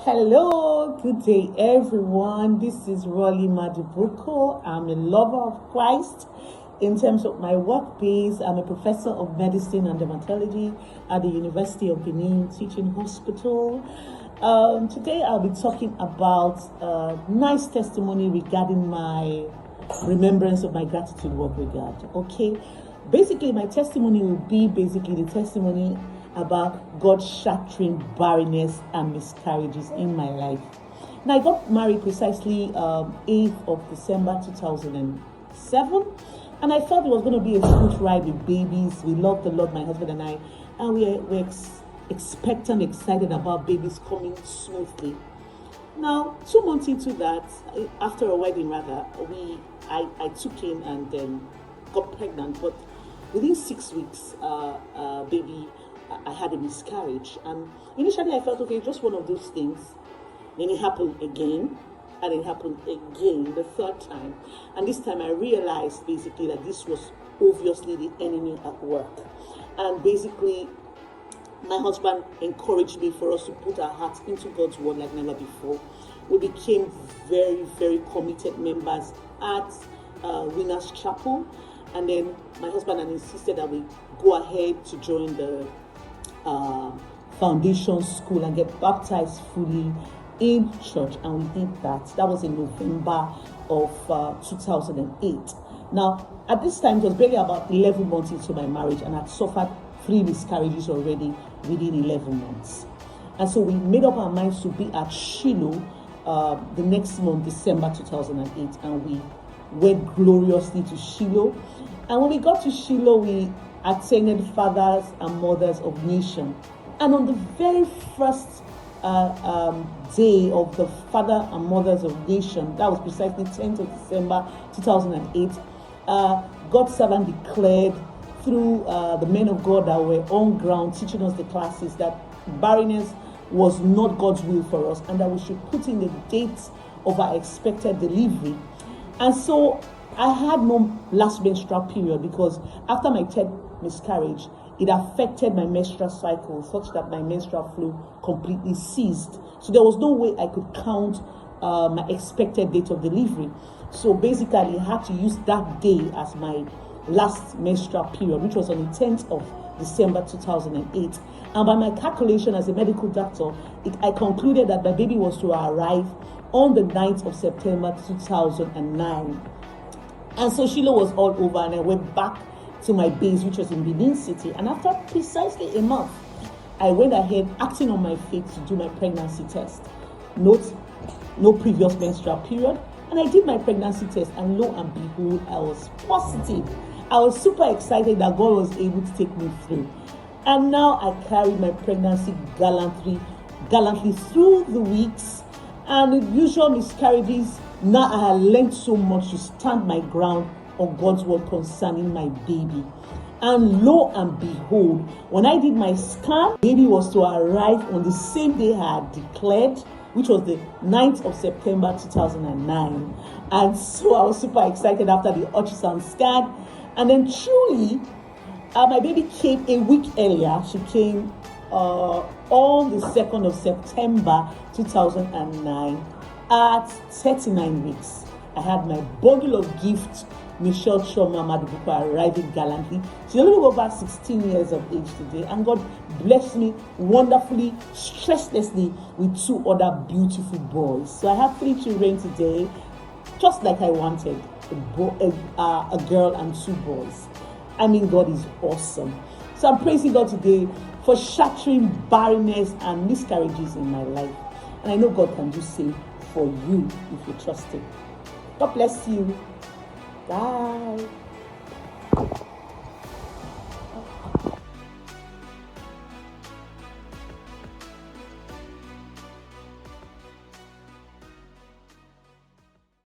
Hello, good day everyone. This is ROLI MADUBUKO. I'm a lover of Christ. In terms of my work base, I'm a professor of medicine and dermatology at the University of Benin Teaching Hospital. Today I'll be talking about a nice testimony regarding my remembrance of my gratitude work regard. Okay, basically my testimony will be the testimony about God shattering barrenness and miscarriages in my life. Now, I got married precisely 8th of December 2007, and I thought it was going to be a smooth ride with babies. We loved the Lord, my husband and I, and we were expectant, excited about babies coming smoothly. Now, 2 months into that, after a wedding rather, I took in and then got pregnant, but within 6 weeks, baby, I had a miscarriage, and initially I felt okay, just one of those things. Then it happened again, and it happened again the third time, and this time I realized basically that this was obviously the enemy at work. And basically my husband encouraged me for us to put our hearts into God's word like never before. We became very, very committed members at Winners Chapel, and then my husband insisted that we go ahead to join the foundation school and get baptized fully in church, and we did that. That was in November of 2008. Now, at this time, it was barely about 11 months into my marriage, and I'd suffered 3 miscarriages already within 11 months. And so we made up our minds to be at Shiloh the next month, December 2008, and we went gloriously to Shiloh. And when we got to Shiloh, we attended Fathers and Mothers of Nation. And on the very first day of the Father and Mothers of Nation, that was precisely 10th of December 2008, God's servant declared through the men of God that were on ground teaching us the classes that barrenness was not God's will for us, and that we should put in the dates of our expected delivery. And so I had no last menstrual period, because after my 10th miscarriage, it affected my menstrual cycle such that my menstrual flow completely ceased. So there was no way I could count my expected date of delivery. So basically I had to use that day as my last menstrual period, which was on the 10th of December 2008. And by my calculation as a medical doctor, I concluded that my baby was to arrive on the 9th of September 2009. And so Shiloh was all over, and I went back to my base, which was in Benin City. And after precisely a month, I went ahead acting on my faith to do my pregnancy test. Note, no previous menstrual period. And I did my pregnancy test, and lo and behold, I was positive. I was super excited that God was able to take me through. And now I carried my pregnancy gallantly through the weeks. And with usual miscarriages, now I had learned so much to stand my ground on God's word concerning my baby. And lo and behold, when I did my scan, baby was to arrive on the same day I had declared, which was the 9th of September 2009. And so I was super excited after the ultrasound scan. And then truly, my baby came a week earlier. She came on the 2nd of September 2009 at 39 weeks. I had my bundle of gifts, Michelle Choma MADUBUKO, arriving gallantly. She's only over 16 years of age today, and God blessed me wonderfully, stresslessly, with 2 other beautiful boys. So I have 3 children today, just like I wanted, a girl and 2 boys. I mean, God is awesome. So I'm praising God today for shattering barrenness and miscarriages in my life. And I know God can do the same for you if you trust Him. God bless you. Bye.